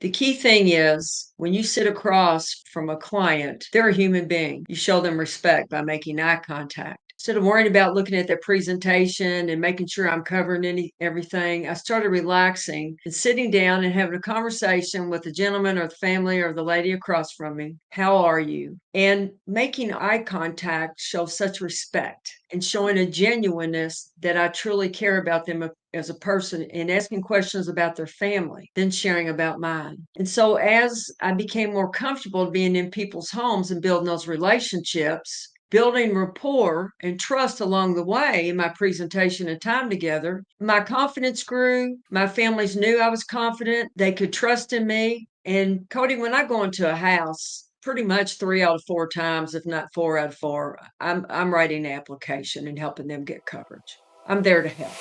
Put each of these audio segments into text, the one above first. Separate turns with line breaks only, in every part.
The key thing is when you sit across from a client, they're a human being. You show them respect by making eye contact. Instead of worrying about looking at their presentation and making sure I'm covering everything, I started relaxing and sitting down and having a conversation with the gentleman or the family or the lady across from me. How are you? And making eye contact shows such respect and showing a genuineness that I truly care about them as a person and asking questions about their family, then sharing about mine. And so as I became more comfortable being in people's homes and building those relationships, building rapport and trust along the way in my presentation and time together, my confidence grew. My families knew I was confident. They could trust in me. And Cody, when I go into a house, pretty much 3 out of 4 times, if not 4 out of 4, I'm writing an application and helping them get coverage. I'm there to help.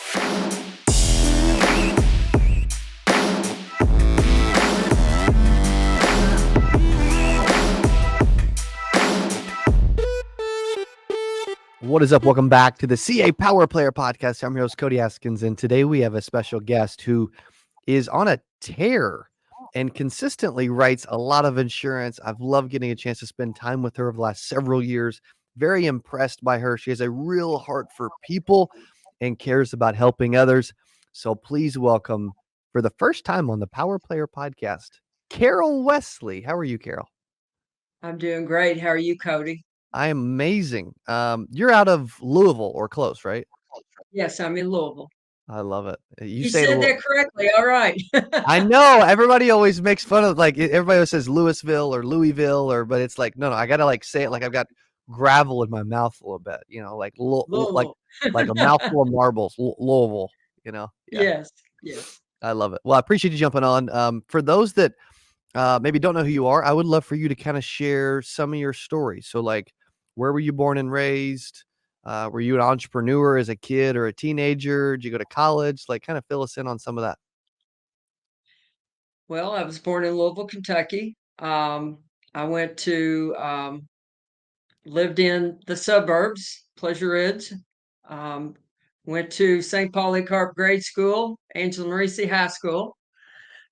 What is up? Welcome back to the CA Power Player Podcast. I'm your host, Cody Askins, and today we have a special guest who is on a tear and consistently writes a lot of insurance. I've loved getting a chance to spend time with her over the last several years. Very impressed by her. She has a real heart for people and cares about helping others. So please welcome, for the first time on the Power Player Podcast, Carol Wesley. How are you, Carol?
I'm doing great. How are you, Cody?
I am amazing. You're out of Louisville or close, right?
Yes, I'm in Louisville.
I love it. You
You
say it
said that correctly. All right.
I know everybody always makes fun of everybody always says Louisville or Louisville but it's like no, I gotta say it like I've got gravel in my mouth a little bit, like
Louisville.
like a mouthful of marbles, Louisville, Yeah,
Yes. Yes.
I love it. Well, I appreciate you jumping on. For those that maybe don't know who you are, I would love for you to kind of share some of your stories. So, like, where were you born and raised? Were you an entrepreneur as a kid or a teenager? Did you go to college? Like, kind of fill us in on some of that.
Well, I was born in Louisville, Kentucky. I went to lived in the suburbs, Pleasure Ridge. Um, Went to St. Polycarp Grade School, Angela Marisi High School.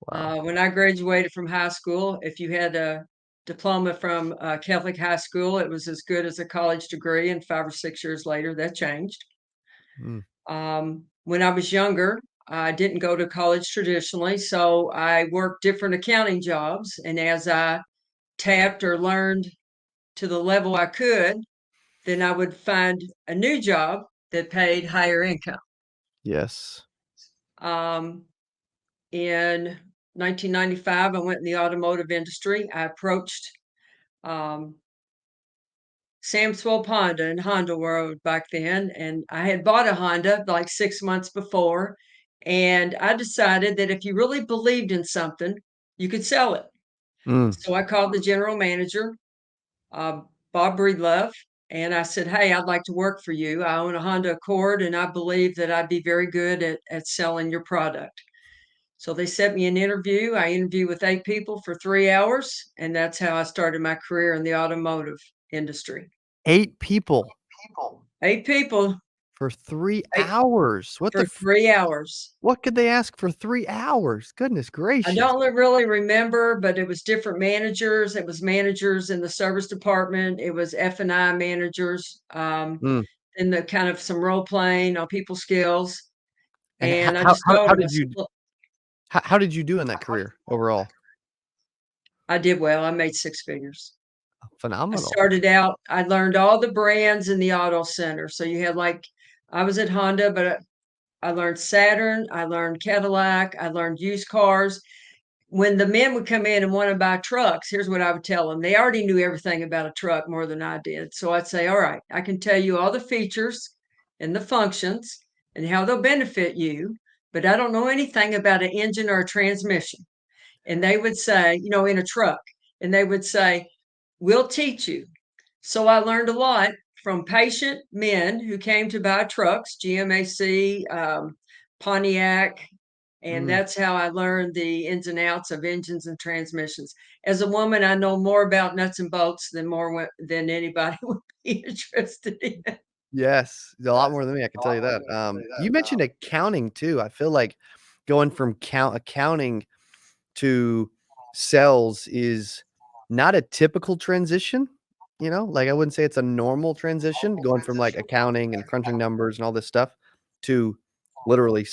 Wow.
When I graduated from high school, if you had a diploma from Catholic high school, it was as good as a college degree. And 5 or 6 years later, that changed.
Mm.
When I was younger, I didn't go to college traditionally, so I worked different accounting jobs. And as I tapped or learned to the level I could, then I would find a new job that paid higher income.
Yes.
Um, in 1995, I went in the automotive industry. I approached um, Sam Swope Honda in Honda World back then, and I had bought a Honda like 6 months before. And I decided that if you really believed in something, you could sell it.
Mm.
So I called the general manager, uh, Bob Breedlove, and I said, "Hey, I'd like to work for you. I own a Honda Accord, and I believe that I'd be very good at selling your product." So they set me an interview. I interviewed with 8 people for 3 hours, and that's how I started my career in the automotive industry.
8 people
8 people
for 3
eight,
hours.
for 3 hours.
What could they ask for 3 hours? Goodness
I
gracious.
don't really remember, but it was different managers. It was managers in the service department. It was F&I managers,
Mm.
and the kind of some role playing on people skills.
And
And I just told
how
them, I
did
said,
you
"Look,
how did you do in that career overall?
I did well. I made 6 figures. I
Phenomenal.
started out, I learned all the brands in the auto center. So you had like, I was at Honda, but I learned Saturn, I learned Cadillac, I learned used cars. When the men would come in and want to buy trucks, here's what I would tell them. They already knew everything about a truck more than I did. So I'd say, all right, I can tell you all the features and the functions and how they'll benefit you, but I don't know anything about an engine or a transmission. And they would say, in a truck, and they would say, we'll teach you. So I learned a lot from patient men who came to buy trucks, GMAC, Pontiac, and
Mm.
that's how I learned the ins and outs of engines and transmissions. As a woman, I know more about nuts and bolts than anybody would be interested in.
Yes, a lot more than me, I can tell you that. You mentioned accounting too. I feel like going from accounting to sales is not a typical transition. Like I wouldn't say it's a normal transition going from like accounting and crunching numbers and all this stuff to literally,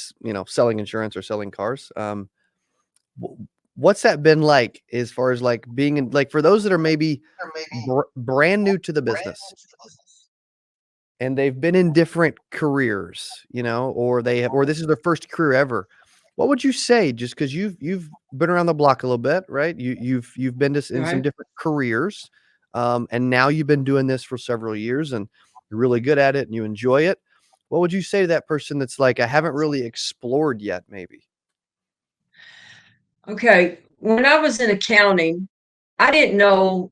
selling insurance or selling cars. What's that been like as far as like being in, like, for those that are maybe brand new to the business and they've been in different careers, or they have, or this is their first career ever. What would you say? Just because you've been around the block a little bit, right? You've been in some
Right.
different careers, and now you've been doing this for several years, and you're really good at it, and you enjoy it. What would you say to that person that's like, I haven't really explored yet, maybe?
Okay. When I was in accounting, I didn't know,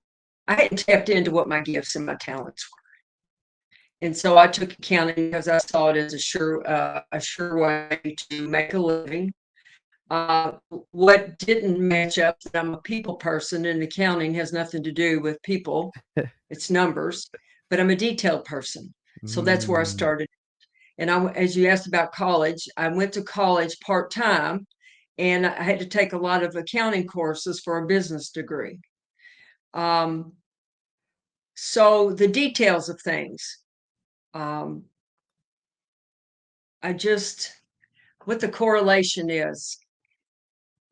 I hadn't tapped into what my gifts and my talents were. And so I took accounting because I saw it as a sure way to make a living. Uh, what didn't match up, that I'm a people person, and accounting has nothing to do with people, it's numbers, but I'm a detailed person. So that's where I
Mm,
started. And as you asked about college, I went to college part time, and I had to take a lot of accounting courses for a business degree. Um, so the details of things, um, I just, what the correlation is,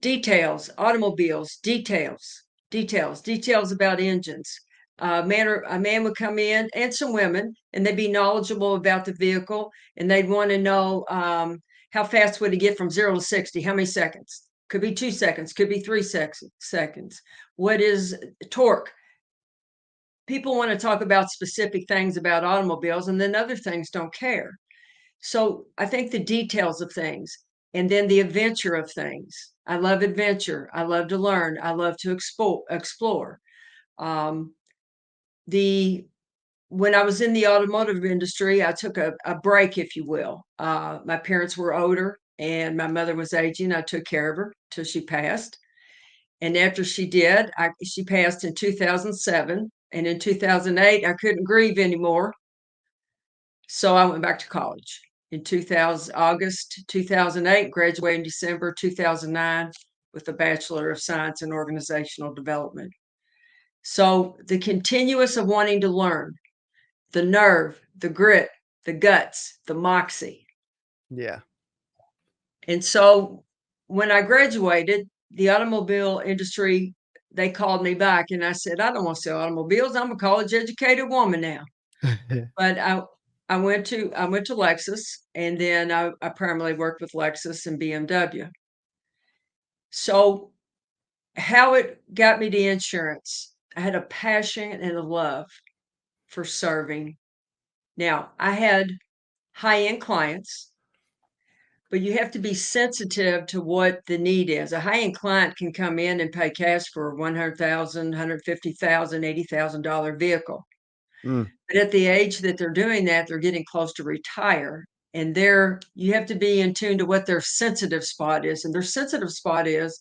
details, automobiles, details about engines. A man would come in, and some women, and they'd be knowledgeable about the vehicle, and they'd want to know, how fast would it get from 0 to 60? How many seconds? Could be 2 seconds, could be 3 seconds. What is torque? People want to talk about specific things about automobiles, and then other things don't care. So I think the details of things, and then the adventure of things. I love adventure. I love to learn. I love to explore. Um, the When I was in the automotive industry, I took a break, if you will. My parents were older and my mother was aging. I took care of her till she passed. And after she did, she passed in 2007. And in 2008, I couldn't grieve anymore. So I went back to college in 2000, August 2008, graduated in December 2009 with a Bachelor of Science in Organizational Development. So the continuous of wanting to learn, the nerve, the grit, the guts, the moxie.
yeah.
And so when I graduated, the automobile industry, they called me back, and I said, I don't want to sell automobiles. I'm a college educated woman now. But I went to Lexus, and then I primarily worked with Lexus and BMW. So how it got me to insurance, I had a passion and a love for serving. Now, I had high-end clients, but you have to be sensitive to what the need is. A high-end client can come in and pay cash for 100,000, 150,000, $80,000 vehicle.
Mm,
But at the age that they're doing that, they're getting close to retire. And you have to be in tune to what their sensitive spot is. And their sensitive spot is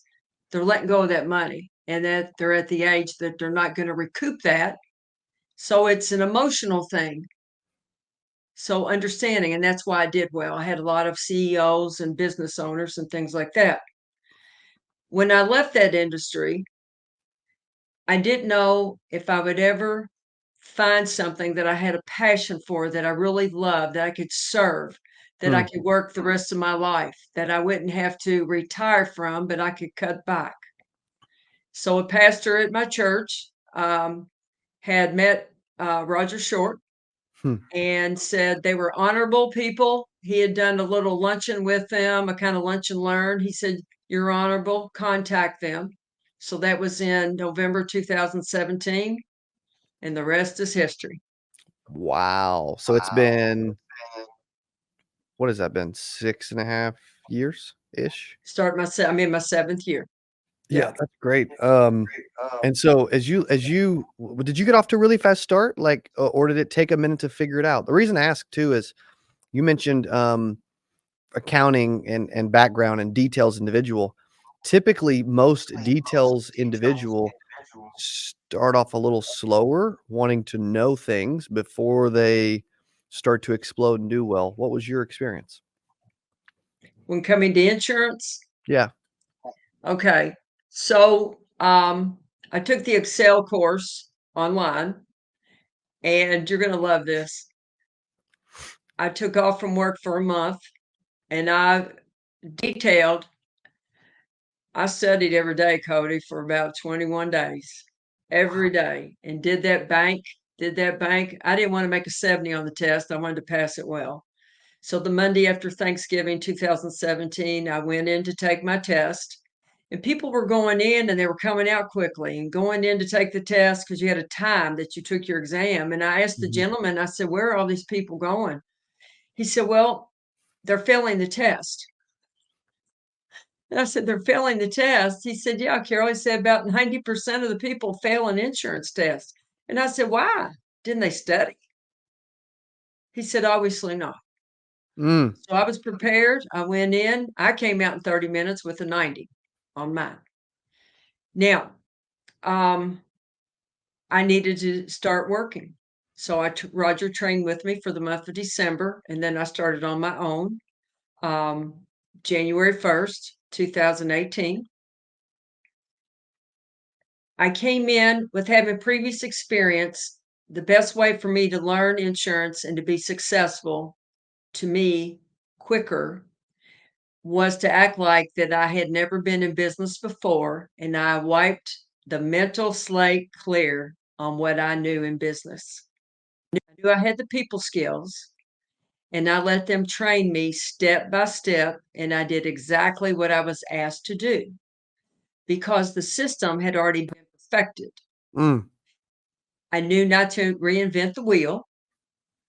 they're letting go of that money, and that they're at the age that they're not going to recoup that. So it's an emotional thing. So understanding, and that's why I did well. I had a lot of CEOs and business owners and things like that. When I left that industry, I didn't know if I would ever find something that I had a passion for, that I really loved, that I could serve, that I
mm,
could work the rest of my life, that I wouldn't have to retire from, but I could cut back. So a pastor at my church had met Roger Short
hmm.
and said they were honorable people. He had done a little luncheon with them, a kind of lunch and learn. He said, "You're honorable, contact them." So that was in November 2017, and the rest is history.
Wow. So it's been, what has that been? 6.5 years ish.
I'm in my seventh year.
Yeah,
Yeah.
that's great. And so did you get off to a really fast start? Like, or did it take a minute to figure it out? The reason I ask too is you mentioned accounting and background and details individual. Typically, most details individual start off a little slower, wanting to know things before they start to explode and do well. What was your experience?
When coming to insurance,
Yeah.
okay. So I took the Excel course online, and you're going to love this. I took off from work for a month, and detailed, I studied every day, Cody, for about 21 days, every day, and did that bank. I didn't want to make a 70 on the test. I wanted to pass it well. So the Monday after Thanksgiving 2017, I went in to take my test. And people were going in and they were coming out quickly and going in to take the test because you had a time that you took your exam. And I asked the
Mhm.
gentleman, I said, "Where are all these people going?" He said, "Well, they're failing the test." And I said, "They're failing the test?" He said, "Yeah, Carol." He said, "About 90% of the people fail an insurance test." And I said, "Why? Didn't they study?" He said, "Obviously not."
Mm.
So I was prepared. I went in. I came out in 30 minutes with a 90 on mine. Now, I needed to start working. So Roger trained with me for the month of December, and then I started on my own January 1st, 2018. I came in with having previous experience. The best way for me to learn insurance and to be successful, to me, quicker, was to act like that I had never been in business before, and I wiped the mental slate clear on what I knew in business. I knew I had the people skills, and I let them train me step by step, and I did exactly what I was asked to do because the system had already been perfected.
Mm.
I knew not to reinvent the wheel,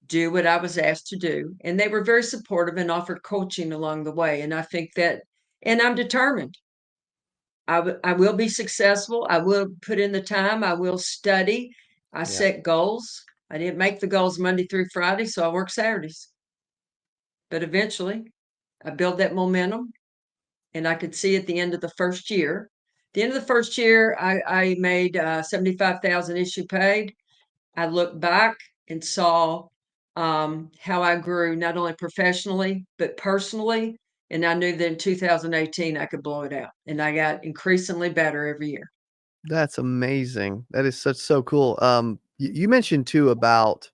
do what I was asked to do, and they were very supportive and offered coaching along the way. And I think that, and I'm determined. I will be successful. I will put in the time. I will study. I
Yeah.
set goals. I didn't make the goals Monday through Friday, so I work Saturdays. But eventually, I built that momentum, and I could see at the end of the first year. The end of the first year, I made 75,000 issue paid. I looked back and saw how I grew not only professionally but personally, and I knew that in 2018 I could blow it out, and I got increasingly better every year.
That's amazing. That is so cool. You mentioned too about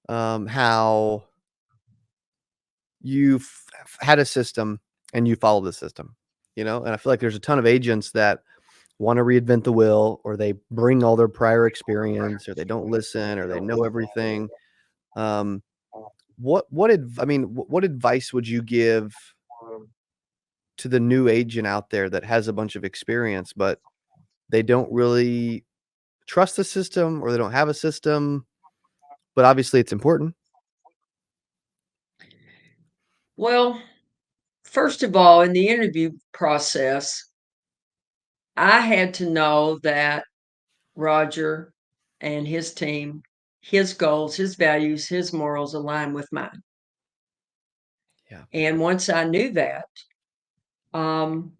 how you've had a system and you follow the system, and I feel like there's a ton of agents that want to reinvent the wheel, or they bring all their prior experience, or they don't listen, or they know everything. Um, what advice would you give to the new agent out there that has a bunch of experience, but they don't really trust the system, or they don't have a system, but obviously it's important?
Well, first of all, in the interview process, I had to know that Roger and his team, his goals, his values, his morals align with mine.
Yeah.
And once I knew that, um,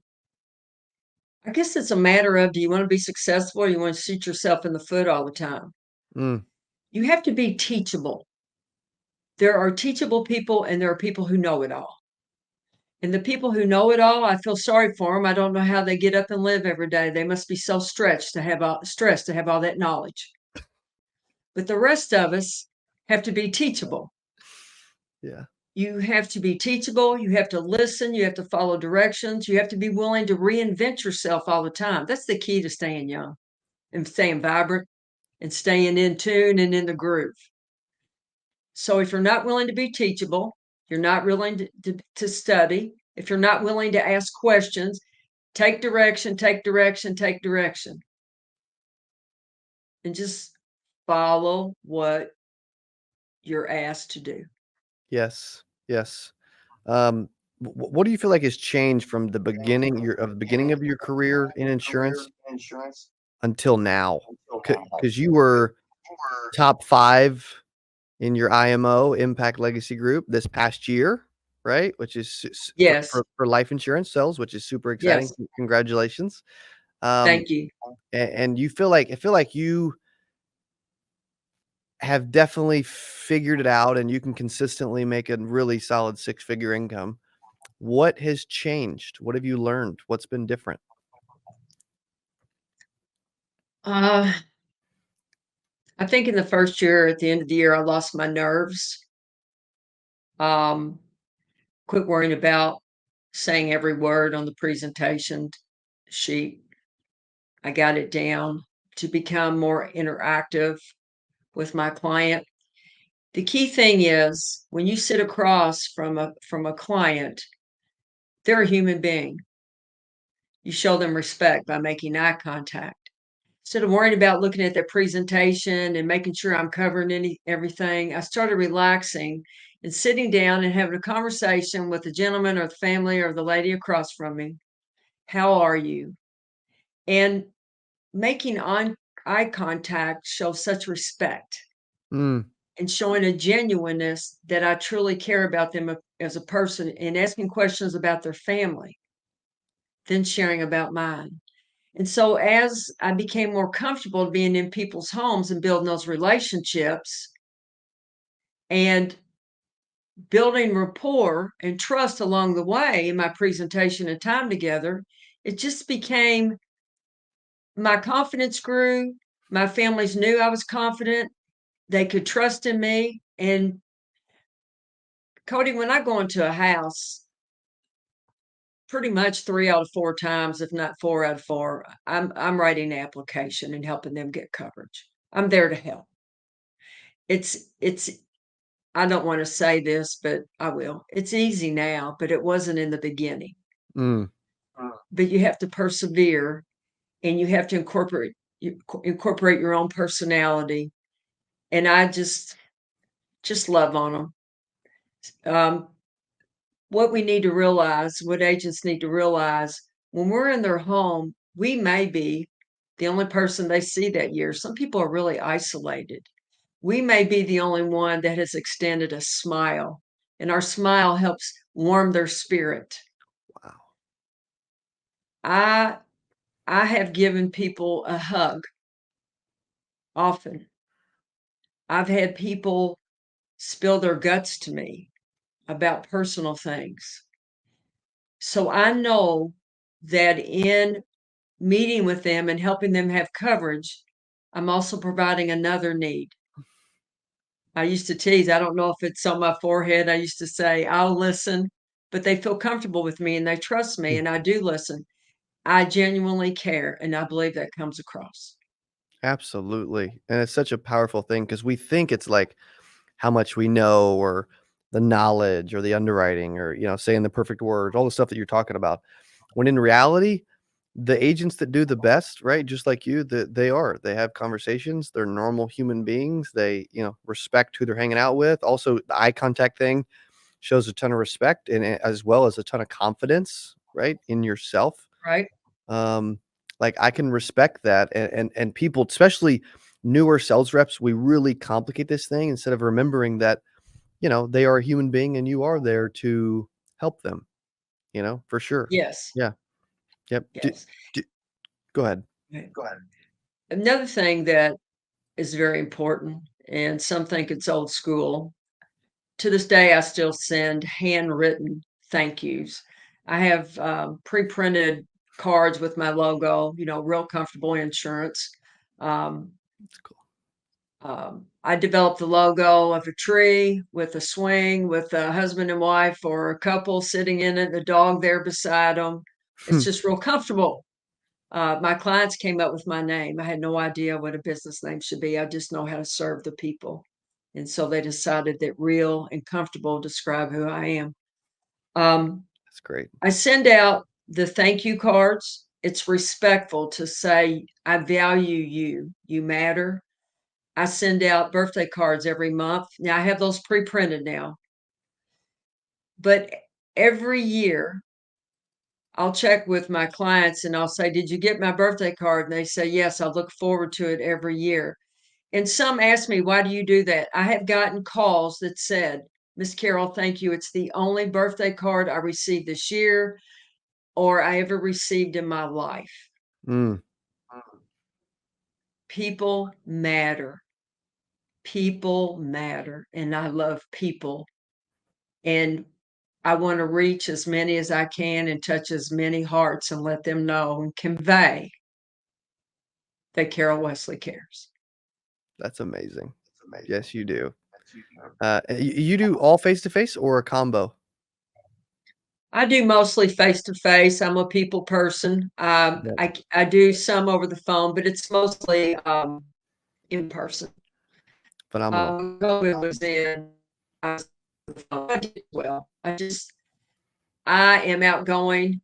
I guess it's a matter of, do you want to be successful or you want to shoot yourself in the foot all the time?
Mm.
You have to be teachable. There are teachable people and there are people who know it all. And the people who know it all, I feel sorry for them. I don't know how they get up and live every day. They must be so stressed to have all that knowledge. But the rest of us have to be teachable.
Yeah.
You have to be teachable. You have to listen. You have to follow directions. You have to be willing to reinvent yourself all the time. That's the key to staying young and staying vibrant and staying in tune and in the groove. So if you're not willing to be teachable, you're not willing to study, if you're not willing to ask questions, take direction, take direction, take direction, and just follow what you're asked to do.
Yes. Yes. What do you feel like has changed from the beginning of your career in insurance until now? Because you were top 5 in your IMO Impact Legacy Group this past year, right? Which is
Yes,
for life insurance sales, which is super exciting.
yes,
Congratulations. Um,
thank you.
and I feel like you have definitely figured it out, and you can consistently make a really solid six-figure income. What has changed? What have you learned? What's been different?
Uh, I think in the first year, at the end of the year, I lost my nerves. Um, Quit worrying about saying every word on the presentation sheet. I got it down to become more interactive with my client. The key thing is when you sit across from a client, they're a human being. You show them respect by making eye contact. Instead of worrying about looking at their presentation and making sure I'm covering everything, I started relaxing and sitting down and having a conversation with the gentleman or the family or the lady across from me. How are you? And making eye contact shows such respect
Mm,
and showing a genuineness that I truly care about them as a person and asking questions about their family, then sharing about mine. And so as I became more comfortable being in people's homes and building those relationships and building rapport and trust along the way in my presentation and time together, it just became my confidence grew. My families knew I was confident. They could trust in me. And Cody, when I go into a house, pretty much 3 out of 4 times, if not 4 out of 4, I'm writing an application and helping them get coverage. I'm there to help. It's I don't wanna say this, but I will. It's easy now, but it wasn't in the beginning.
mm,
But you have to persevere and you have to incorporate your own personality, and I just love on them. What we need to realize, what agents need to realize, when we're in their home, we may be the only person they see that year. Some people are really isolated. We may be the only one that has extended a smile, and our smile helps warm their spirit.
wow.
I I have given people a hug often. I've had people spill their guts to me about personal things. So I know that in meeting with them and helping them have coverage, I'm also providing another need. I used to tease, I don't know if it's on my forehead. I used to say, I'll listen, but they feel comfortable with me and they trust me
Mm,
and I do listen. I genuinely care and I believe that comes across.
absolutely. And it's such a powerful thing because we think it's like how much we know or the knowledge or the underwriting or, saying the perfect words, all the stuff that you're talking about. When in reality, the agents that do the best, right? Just like you, they have conversations. They're normal human beings. They, respect who they're hanging out with. Also, the eye contact thing shows a ton of respect and as well as a ton of confidence, right, in yourself.
Right?
Um, like I can respect that, and people, especially newer sales reps, we really complicate this thing instead of remembering that they are a human being and you are there to help them. For sure.
Yes.
Yeah. Yep.
Yes.
Go ahead.
Right. Another thing that is very important, and some think it's old school. To this day, I still send handwritten thank yous. I have pre-printed cards with my logo, real comfortable insurance. Um,
That's cool.
I developed the logo of a tree with a swing with a husband and wife or a couple sitting in it, the dog there beside them. It's just real comfortable. My clients came up with my name. I had no idea what a business name should be. I just know how to serve the people. And so they decided that real and comfortable describe who I am. Um,
That's great.
I send out the thank you cards. It's respectful to say, I value you. You matter. I send out birthday cards every month. Now I have those pre-printed now, but every year I'll check with my clients and I'll say, did you get my birthday card? And they say, yes, I look forward to it every year. And some ask me, why do you do that? I have gotten calls that said, Miss Carol, thank you. It's the only birthday card I received this year or I ever received in my life.
Mm,
People matter. People matter. And I love people. And I want to reach as many as I can and touch as many hearts and let them know and convey that Carol Wesley cares.
That's amazing. Yes, you do. You do all face to face or a combo?
I do mostly face to face. I'm a people person.
Yep.
I do some over the phone, but it's mostly in person.
Phenomenal.
COVID was in, I was on the phone. I did well. I am outgoing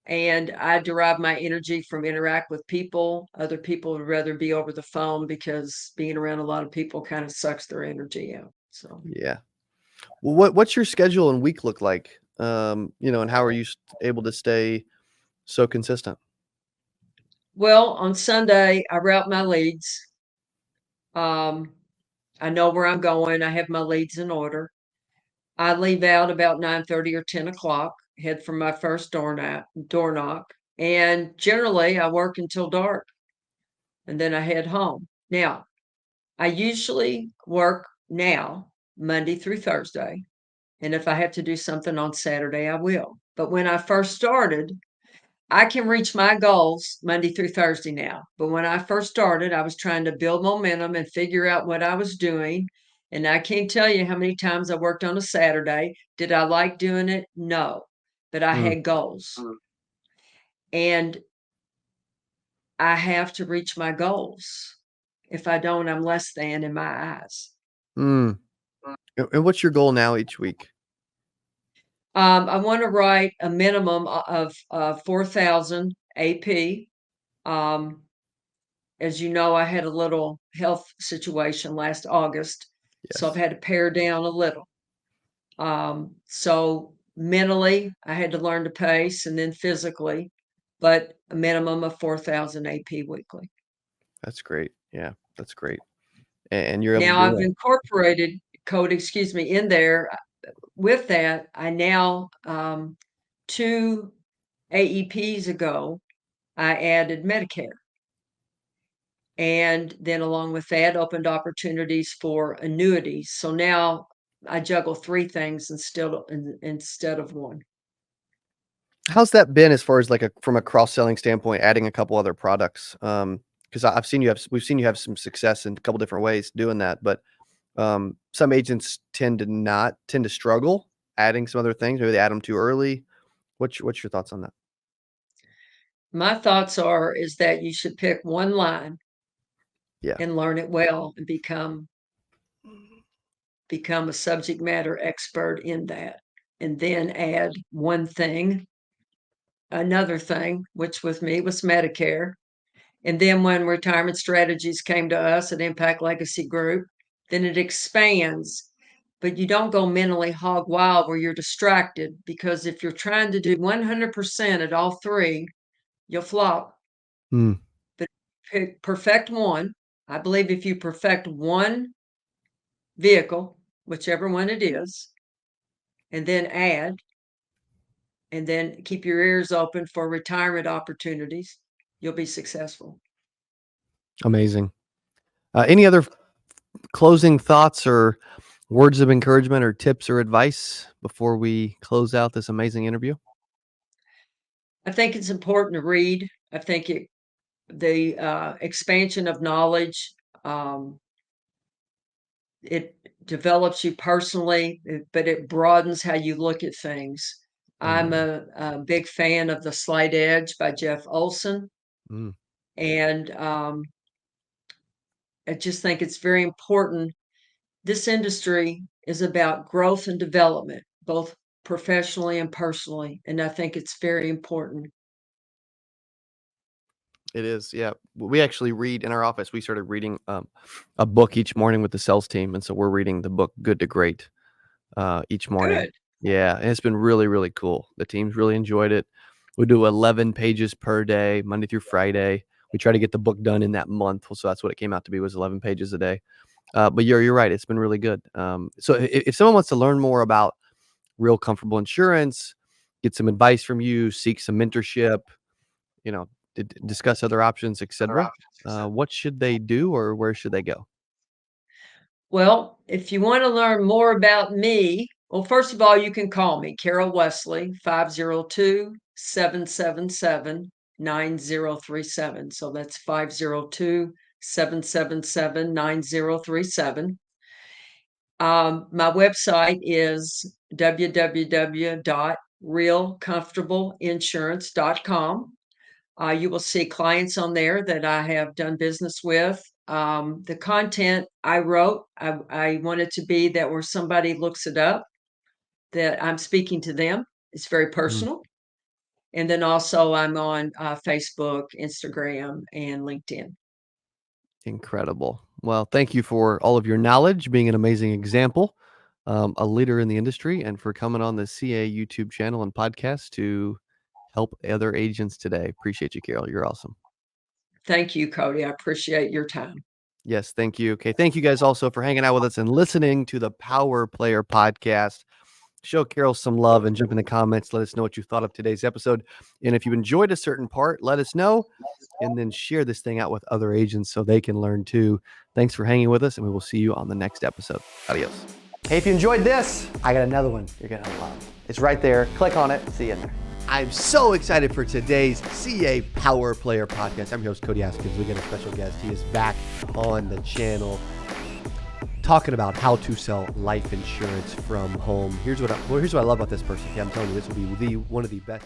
and I derive my energy from interact with people. Other people would rather be over the phone because being around a lot of people kind of sucks their energy out. So,
Yeah. Well, what's your schedule and week look like? And how are you able to stay so consistent?
well, on Sunday, I route my leads. Um, I know where I'm going. I have my leads in order. I leave out about 9:30 or 10 o'clock, head for my first door knock, and generally I work until dark and then I head home. Now, I usually work now Monday through Thursday, and if I have to do something on Saturday, I will. But when I first started, I can reach my goals Monday through Thursday now. But when I first started, I was trying to build momentum and figure out what I was doing. And I can't tell you how many times I worked on a Saturday. Did I like doing it? No. But I
Mm.
had goals. And I have to reach my goals. If I don't, I'm less than in my eyes.
Mm. And what's your goal now each week?
I want to write a minimum of 4,000 AP. Um, as you know, I had a little health situation last August, so I've
Yes,
had to pare down a little. So mentally, I had to learn to pace, and then physically, but a minimum of 4,000 AP weekly.
that's great. Yeah, that's great. And you're able to
Now
do
I've
that.
incorporated code, excuse me, in there. With that, I now, 2 AEPs ago, I added Medicare. And then along with that, opened opportunities for annuities. So now I juggle 3 things instead of 1.
How's that been as far as like from a cross-selling standpoint, adding a couple other products? Because we've seen you have some success in a couple different ways doing that, but some agents tend to struggle adding some other things. Maybe they add them too early. What's your thoughts on that?
My thoughts are is that you should pick 1 line
Yeah.
and learn it well and become a subject matter expert in that, and then add 1 thing, another thing, which with me was Medicare. And then when retirement strategies came to us at Impact Legacy Group, then it expands. But you don't go mentally hog wild where you're distracted, because if you're trying to do 100% at all 3, you'll flop.
Hmm.
But perfect 1. I believe if you perfect 1 vehicle, whichever one it is, and then add, and then keep your ears open for retirement opportunities, you'll be successful.
Amazing. Any other closing thoughts or words of encouragement or tips or advice before we close out this amazing interview?
I think it's important to read. I think the expansion of knowledge, um, it develops you personally, but it broadens how you look at things. I'm
Amen.
a big fan of The Slight Edge by Jeff Olson,
Mm,
and I just think it's very important. This industry is about growth and development, both professionally and personally, and I think it's very important.
it is. Yeah. We actually read in our office. We started reading a book each morning with the sales team. And so we're reading the book Good to Great each morning.
Good.
Yeah. And it's been really, really cool. The team's really enjoyed it. We do 11 pages per day, Monday through Friday. We try to get the book done in that month. So that's what it came out to be, was 11 pages a day. But you're right. It's been really good. So if someone wants to learn more about real comfortable insurance, get some advice from you, seek some mentorship, you know, discuss other options, etc. What should they do, or where should they go?
Well, if you want to learn more about me, well, first of all, you can call me, Carol Wesley, 502-777-9233. 9037. So that's 502-777-9037. My website is www.realcomfortableinsurance.com. You will see clients on there that I have done business with. The content I wrote, I want it to be that where somebody looks it up, that I'm speaking to them. It's very
Mm,
personal. And then also I'm on Facebook, Instagram, and LinkedIn.
incredible. Well, thank you for all of your knowledge, being an amazing example, a leader in the industry, and for coming on the CA YouTube channel and podcast to help other agents today. Appreciate you, Carol. You're awesome.
Thank you, Cody. I appreciate your time.
Yes, thank you. Okay, thank you guys also for hanging out with us and listening to the Power Player podcast. Show Carol some love and jump in the comments. Let us know what you thought of today's episode. And if you enjoyed a certain part, let us know. And then share this thing out with other agents so they can learn too. Thanks for hanging with us, and we will see you on the next episode. Adios. Hey, if you enjoyed this, I got another one you're going to love. It's right there. Click on it. See you in there. I'm so excited for today's CA Power Player podcast. I'm your host, Cody Askins. We got a special guest. He is back on the channel talking about how to sell life insurance from home. Here's what I love about this person. Yeah, I'm telling you, this will be one of the best.